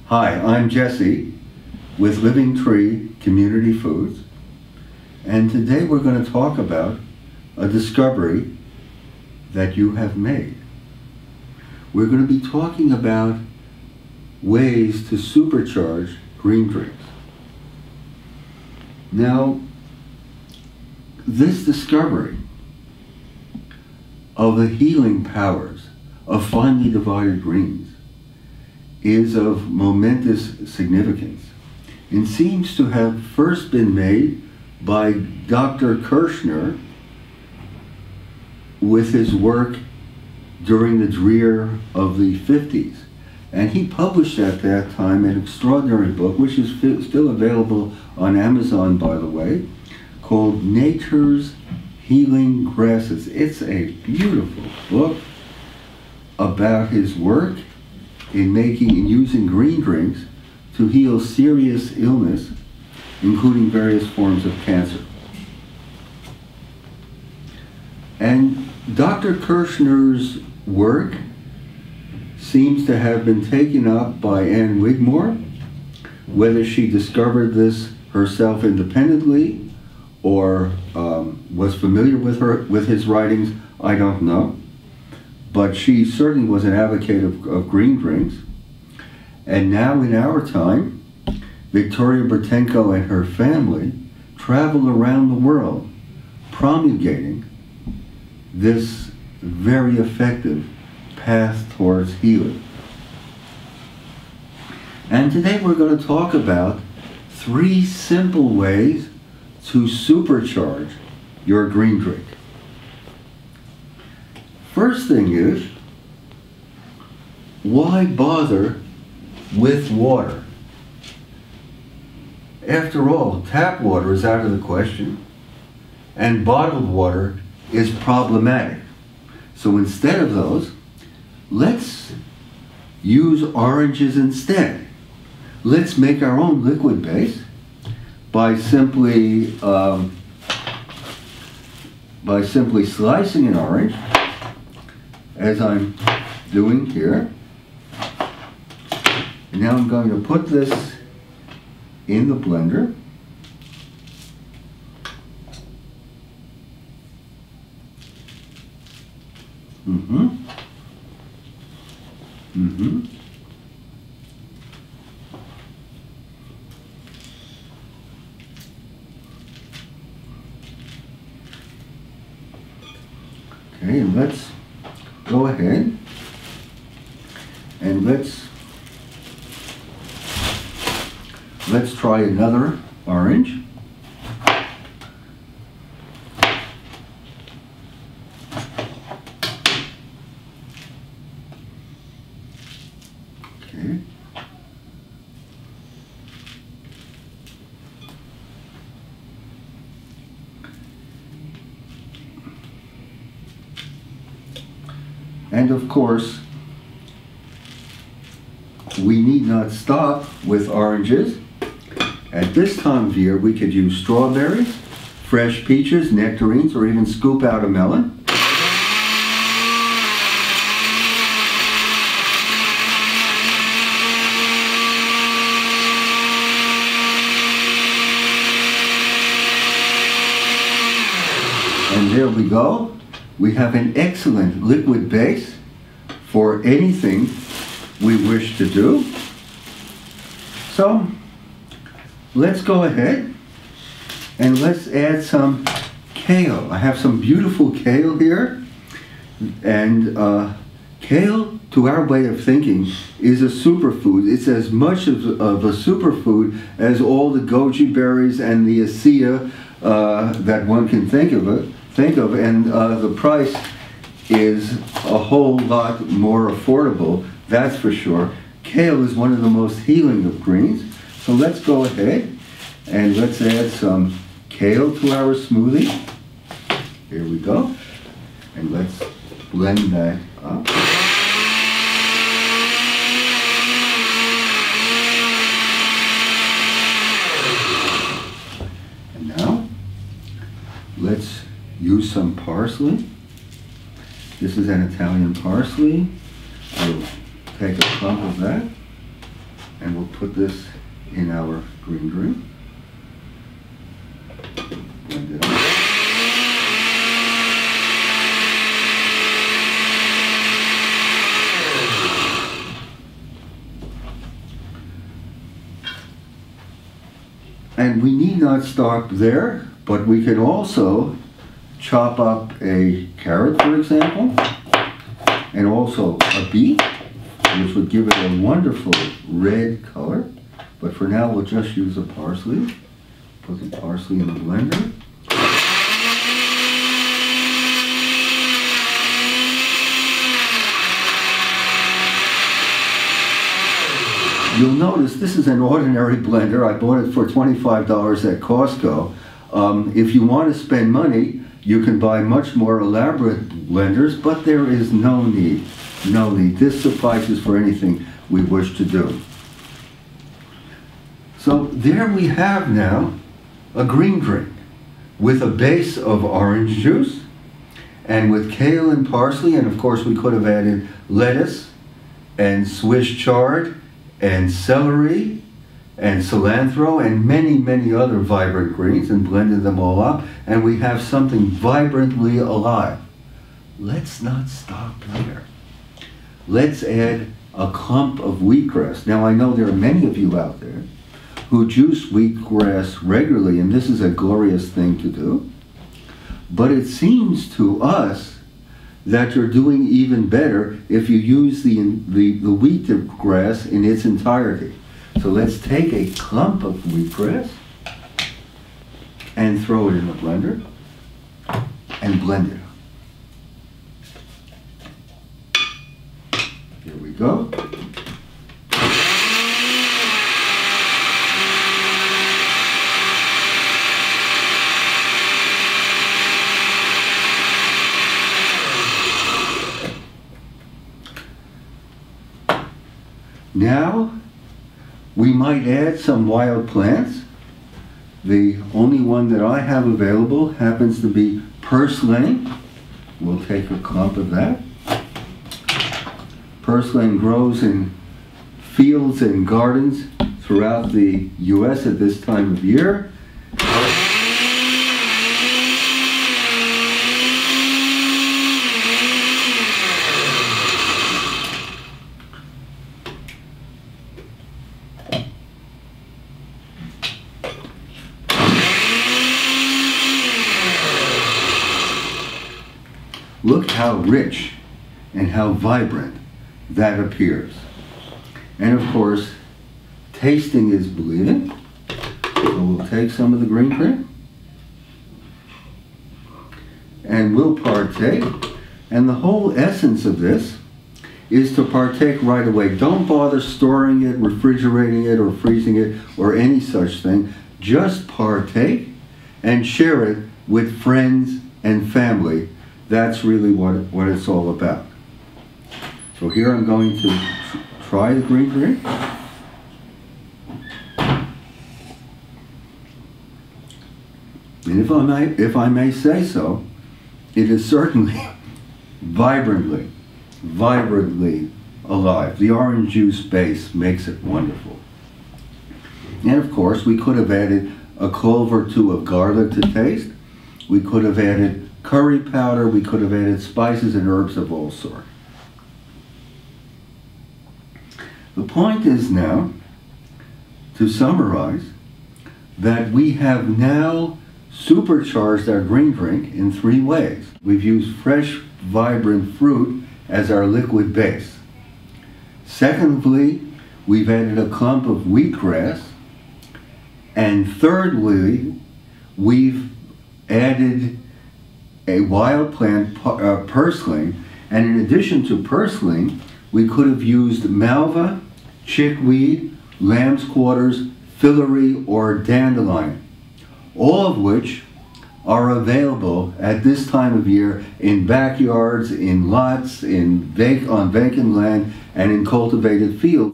Hi, I'm Jesse with Living Tree Community Foods, and today we're going to talk about a discovery that you have made. We're going to be talking about ways to supercharge green drinks. Now, this discovery of the healing powers of finely divided greens is of momentous significance and seems to have first been made by Dr. Kirschner with his work during the drear of the 50s. And he published at that time an extraordinary book, which is still available on Amazon, by the way, called Nature's Healing Grasses. It's a beautiful book about his work in making and using green drinks to heal serious illness, including various forms of cancer. And Dr. Kirschner's work seems to have been taken up by Anne Wigmore. Whether she discovered this herself independently or was familiar with his writings, I don't know. But she certainly was an advocate of green drinks. And now in our time, Victoria Bertenko and her family travel around the world promulgating this very effective path towards healing. And today we're going to talk about 3 simple ways to supercharge your green drink. First thing is, why bother with water? After all, tap water is out of the question, and bottled water is problematic. So instead of those, let's use oranges instead. Let's make our own liquid base by simply slicing an orange, as I'm doing here. And now I'm going to put this in the blender. Okay, and let's go ahead and let's try another orange. Okay. And of course, we need not stop with oranges. At this time of year, we could use strawberries, fresh peaches, nectarines, or even scoop out a melon. And there we go. We have an excellent liquid base for anything we wish to do. So let's go ahead and let's add some kale. I have some beautiful kale here, and kale, to our way of thinking, is a superfood. It's as much of a superfood as all the goji berries and the aceea that one can think of, and the price is a whole lot more affordable, that's for sure. Kale is one of the most healing of greens. So let's go ahead and let's add some kale to our smoothie. Here we go. And let's blend that up. And now, let's use some parsley. This is an Italian parsley. We'll take a clump of that. And we'll put this in our green drink. Blend it up. And we need not stop there, but we can also chop up a carrot, for example, and also a beet, which would give it a wonderful red color. But for now, we'll just use the parsley. Put the parsley in the blender. You'll notice this is an ordinary blender. I bought it for $25 at Costco. If you want to spend money, you can buy much more elaborate blenders, but there is no need. No need. This suffices for anything we wish to do. So there we have now a green drink with a base of orange juice and with kale and parsley, and of course we could have added lettuce and Swiss chard and celery and cilantro and many other vibrant greens and blended them all up, and we have something vibrantly alive. Let's not stop there. Let's add a clump of wheatgrass. Now I know there are many of you out there who juice wheatgrass regularly, and this is a glorious thing to do, but it seems to us that you're doing even better if you use the wheatgrass in its entirety. So let's take a clump of wheatgrass and throw it in the blender and blend it up. Here we go. Now, we might add some wild plants. The only one that I have available happens to be purslane. We'll take a clump of that. Purslane grows in fields and gardens throughout the U.S. at this time of year. Look how rich and how vibrant that appears. And of course, tasting is believing. So we'll take some of the green drink and we'll partake. And the whole essence of this is to partake right away. Don't bother storing it, refrigerating it, or freezing it, or any such thing. Just partake and share it with friends and family. That's really what it's all about. So here I'm going to try the green drink. And if I may say so, it is certainly vibrantly alive. The orange juice base makes it wonderful. And of course, we could have added a clove or two of garlic to taste. We could have added curry powder, we could have added spices and herbs of all sorts. The point is now, to summarize, that we have now supercharged our green drink in 3 ways. We've used fresh, vibrant fruit as our liquid base. Secondly, we've added a clump of wheatgrass. And thirdly, we've added a wild plant, purslane, and in addition to purslane, we could have used malva, chickweed, lamb's quarters, fillory, or dandelion, all of which are available at this time of year in backyards, in lots, on vacant land, and in cultivated fields.